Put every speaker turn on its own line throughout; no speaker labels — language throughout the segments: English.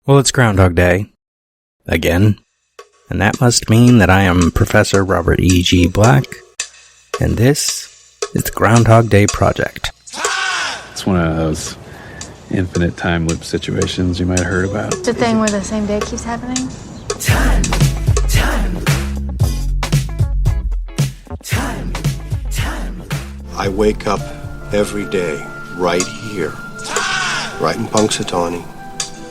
Well, it's Groundhog Day. Again. And that must mean that I am Professor Robert E.G. Black. And this is the Groundhog Day Project.
It's one of those infinite time loop situations you might have heard about.
It's a thing where the same day keeps happening.
Time.
I wake up every day right here, right in Punxsutawney,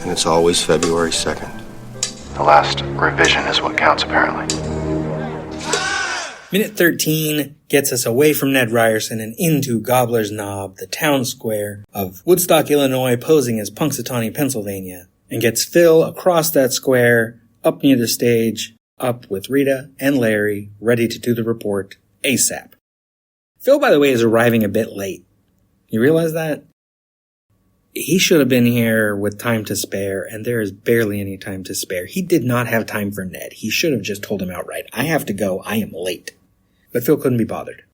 and it's always February 2nd.
The last revision is what counts, apparently.
Minute 13 gets us away from Ned Ryerson and into Gobbler's Knob, the town square of Woodstock, Illinois, posing as Punxsutawney, Pennsylvania, and gets Phil across that square, up near the stage, up with Rita and Larry, ready to do the report ASAP. Phil, by the way, is arriving a bit late. You realize that? He should have been here with time to spare, and there is barely any time to spare. He did not have time for Ned. He should have just told him outright, I have to go, I am late. But Phil couldn't be bothered.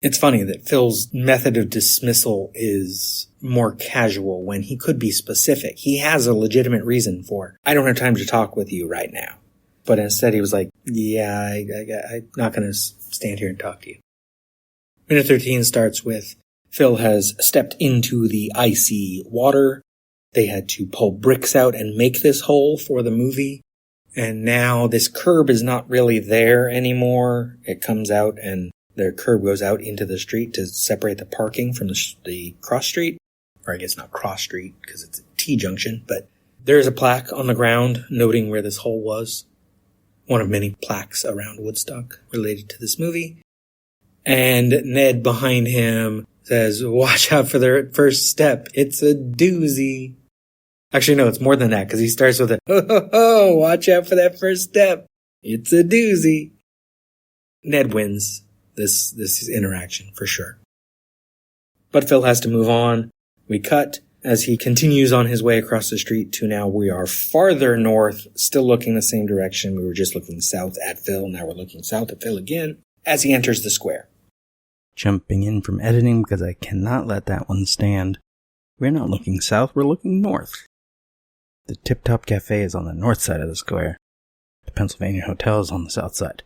It's funny that Phil's method of dismissal is more casual when he could be specific. He has a legitimate reason for, I don't have time to talk with you right now. But instead he was like, yeah, I'm not going to stand here and talk to you. Minute 13 starts with Phil has stepped into the icy water. They had to pull bricks out and make this hole for the movie. And now this curb is not really there anymore. It comes out and the curb goes out into the street to separate the parking from the cross street. Or I guess not cross street because it's a T-junction. But there's a plaque on the ground noting where this hole was. One of many plaques around Woodstock related to this movie. And Ned behind him says, watch out for the first step. It's a doozy. Actually, no, it's more than that, because he starts with ho, watch out for that first step. It's a doozy. Ned wins this interaction, for sure. But Phil has to move on. We cut as he continues on his way across the street to now we are farther north, still looking the same direction. We were just looking south at Phil. Now we're looking south at Phil again as he enters the square.
Jumping in from editing because I cannot let that one stand. We're not looking south, we're looking north. The Tip Top Cafe is on the north side of the square. The Pennsylvania Hotel is on the south side.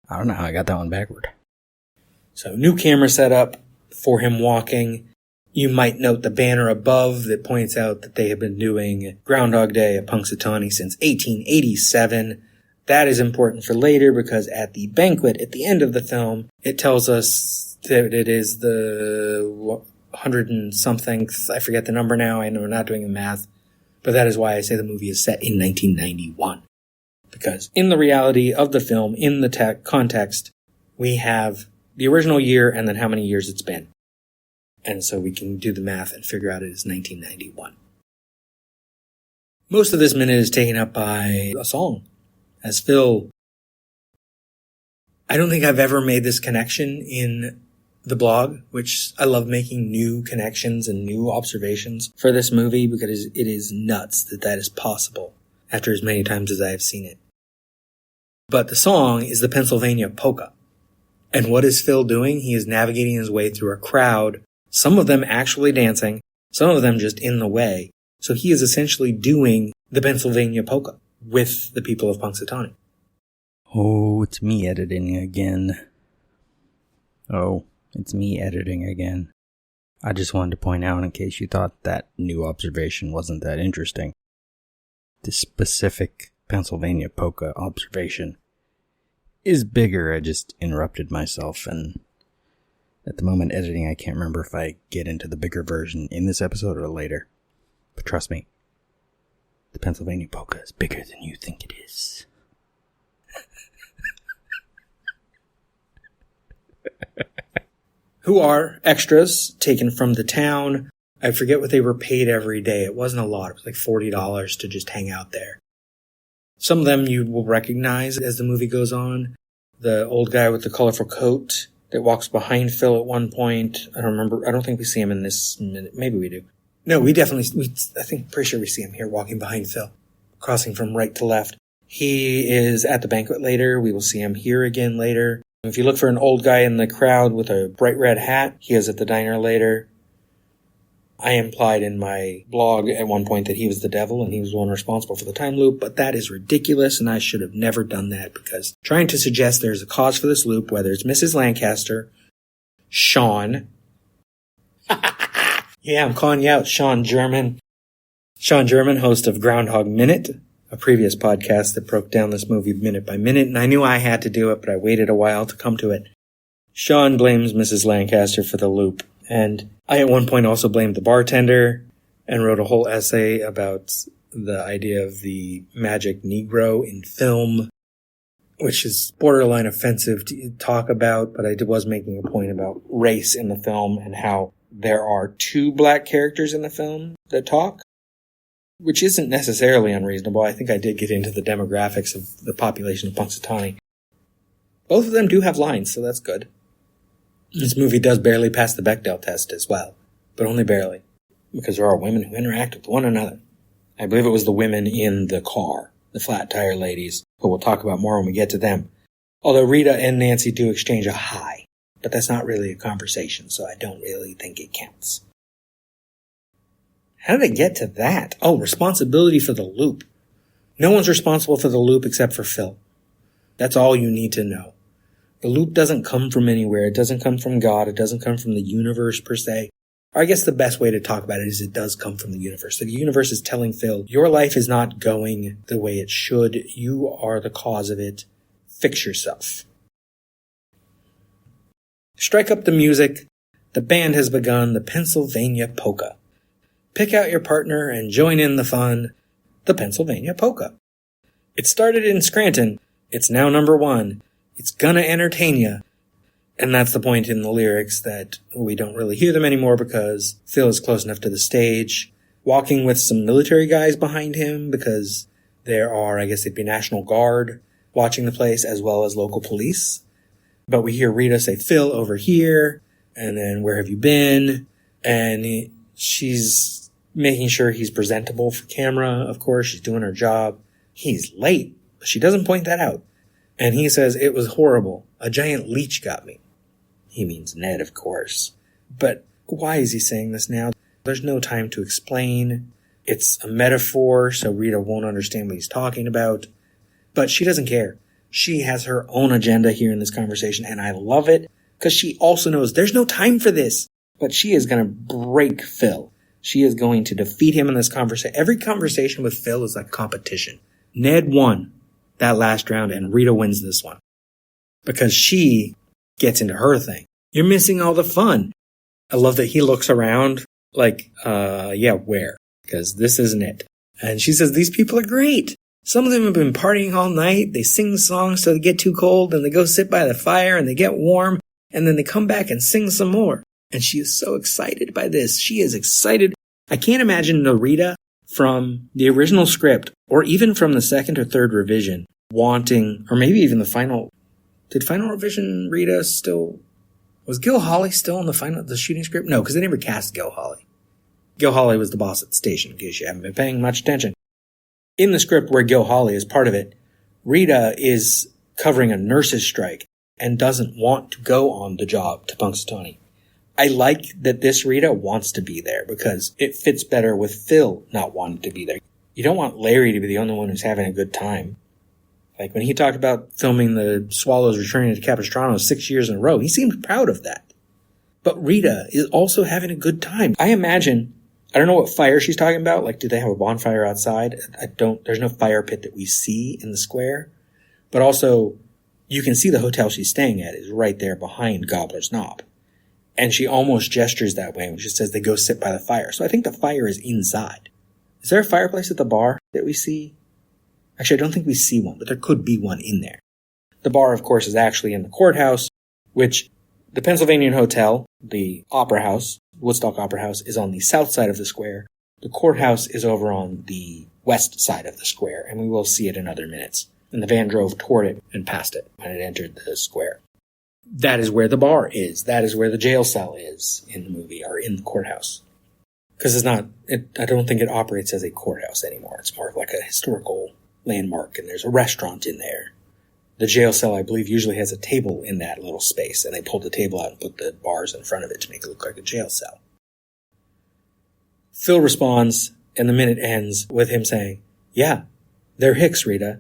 I don't know how I got that one backward.
So new camera setup for him walking. You might note the banner above that points out that they have been doing Groundhog Day at Punxsutawney since 1887. That is important for later because at the banquet at the end of the film, it tells us that it is the 100 and something. I forget the number now. I know we're not doing the math. But that is why I say the movie is set in 1991. Because in the reality of the film, in the context, we have the original year and then how many years it's been. And so we can do the math and figure out it is 1991. Most of this minute is taken up by a song. As Phil, I don't think I've ever made this connection in the blog, which I love making new connections and new observations for this movie because it is nuts that is possible after as many times as I have seen it. But the song is the Pennsylvania polka. And what is Phil doing? He is navigating his way through a crowd, some of them actually dancing, some of them just in the way. So he is essentially doing the Pennsylvania polka with the people of Punxsutawney.
Oh, it's me editing again. I just wanted to point out in case you thought that new observation wasn't that interesting. This specific Pennsylvania polka observation is bigger. I just interrupted myself, and at the moment editing, I can't remember if I get into the bigger version in this episode or later. But trust me, the Pennsylvania polka is bigger than you think it is.
Who are extras taken from the town. I forget what they were paid every day. It wasn't a lot. It was like $40 to just hang out there. Some of them you will recognize as the movie goes on. The old guy with the colorful coat that walks behind Phil at one point. I don't remember. I don't think we see him in this minute. Maybe we do. No, pretty sure we see him here walking behind Phil, crossing from right to left. He is at the banquet later. We will see him here again later. If you look for an old guy in the crowd with a bright red hat, he is at the diner later. I implied in my blog at one point that he was the devil and he was the one responsible for the time loop, but that is ridiculous and I should have never done that because trying to suggest there's a cause for this loop, whether it's Mrs. Lancaster, Sean. Yeah, I'm calling you out, Sean German. Sean German, host of Groundhog Minute, a previous podcast that broke down this movie minute by minute, and I knew I had to do it, but I waited a while to come to it. Sean blames Mrs. Lancaster for the loop, and I at one point also blamed the bartender and wrote a whole essay about the idea of the magic Negro in film, which is borderline offensive to talk about, but I was making a point about race in the film and how there are 2 black characters in the film that talk, which isn't necessarily unreasonable. I think I did get into the demographics of the population of Punxsutawney. Both of them do have lines, so that's good. This movie does barely pass the Bechdel test as well, but only barely, because there are women who interact with one another. I believe it was the women in the car, the flat tire ladies, but we'll talk about more when we get to them. Although Rita and Nancy do exchange a hi, but that's not really a conversation, so I don't really think it counts. How did I get to that? Oh, responsibility for the loop. No one's responsible for the loop except for Phil. That's all you need to know. The loop doesn't come from anywhere. It doesn't come from God. It doesn't come from the universe per se. Or I guess the best way to talk about it is it does come from the universe. The universe is telling Phil, your life is not going the way it should. You are the cause of it. Fix yourself. Strike up the music. The band has begun the Pennsylvania Polka. Pick out your partner and join in the fun. The Pennsylvania Polka. It started in Scranton. It's now number 1. It's gonna entertain ya. And that's the point in the lyrics that we don't really hear them anymore because Phil is close enough to the stage, walking with some military guys behind him because there are, I guess it'd be National Guard watching the place as well as local police. But we hear Rita say, Phil, over here, and then where have you been? And she's making sure he's presentable for camera, of course. She's doing her job. He's late, but she doesn't point that out. And he says, it was horrible. A giant leech got me. He means Ned, of course. But why is he saying this now? There's no time to explain. It's a metaphor, so Rita won't understand what he's talking about. But she doesn't care. She has her own agenda here in this conversation, and I love it, because she also knows there's no time for this. But she is going to break Phil. She is going to defeat him in this conversation. Every conversation with Phil is like competition. Ned won that last round, and Rita wins this one. Because she gets into her thing. You're missing all the fun. I love that he looks around like, yeah, where? Because this isn't it. And she says, these people are great. Some of them have been partying all night. They sing songs so they get too cold, and they go sit by the fire, and they get warm, and then they come back and sing some more. And she is so excited by this. She is excited. I can't imagine the Rita from the original script, or even from the second or third revision, wanting, or maybe even the final. Did final revision Rita still, was Gil Holly still in the shooting script? No, because they never cast Gil Holly. Gil Holly was the boss at the station, in case you haven't been paying much attention. In the script where Gil Holly is part of it, Rita is covering a nurse's strike and doesn't want to go on the job to Punxsutawney. I like that this Rita wants to be there because it fits better with Phil not wanting to be there. You don't want Larry to be the only one who's having a good time. Like when he talked about filming the Swallows returning to Capistrano 6 years in a row, he seemed proud of that. But Rita is also having a good time. I imagine, I don't know what fire she's talking about. Like, do they have a bonfire outside? There's no fire pit that we see in the square. But also, you can see the hotel she's staying at is right there behind Gobbler's Knob. And she almost gestures that way when she says they go sit by the fire. So I think the fire is inside. Is there a fireplace at the bar that we see? Actually, I don't think we see one, but there could be one in there. The bar, of course, is actually in the courthouse, which the Pennsylvania Hotel, the Opera House, Woodstock Opera House, is on the south side of the square. The courthouse is over on the west side of the square, and we will see it in other minutes. And the van drove toward it and past it when it entered the square. That is where the bar is. That is where the jail cell is in the movie, or in the courthouse. Because I don't think it operates as a courthouse anymore. It's more of like a historical landmark, and there's a restaurant in there. The jail cell, I believe, usually has a table in that little space, and they pulled the table out and put the bars in front of it to make it look like a jail cell. Phil responds, and the minute ends with him saying, "Yeah, they're hicks, Rita."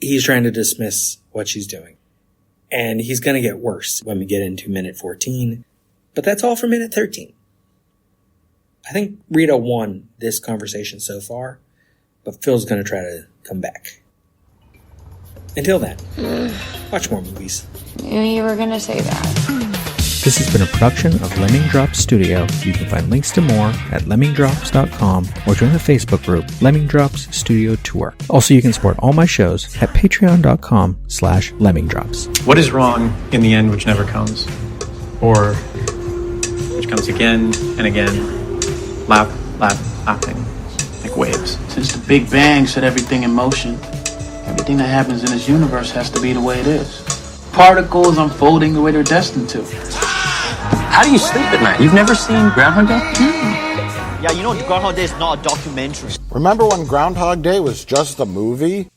He's trying to dismiss what she's doing. And he's going to get worse when we get into minute 14. But that's all for minute 13. I think Rita won this conversation so far, but Phil's going to try to come back. Until then, watch more movies.
Knew you were gonna say that.
This has been a production of Lemming Drops Studio. You can find links to more at lemmingdrops.com or join the Facebook group Lemming Drops Studio Tour. Also, you can support all my shows at patreon.com/lemmingdrops.
What is wrong in the end which never comes? Or which comes again and again, lapping, like waves.
Since the Big Bang set everything in motion, everything that happens in this universe has to be the way it is. Particles unfolding the way they're destined to.
How do you sleep at night? You've never seen Groundhog Day?
Yeah, you know Groundhog Day is not a documentary.
Remember when Groundhog Day was just a movie?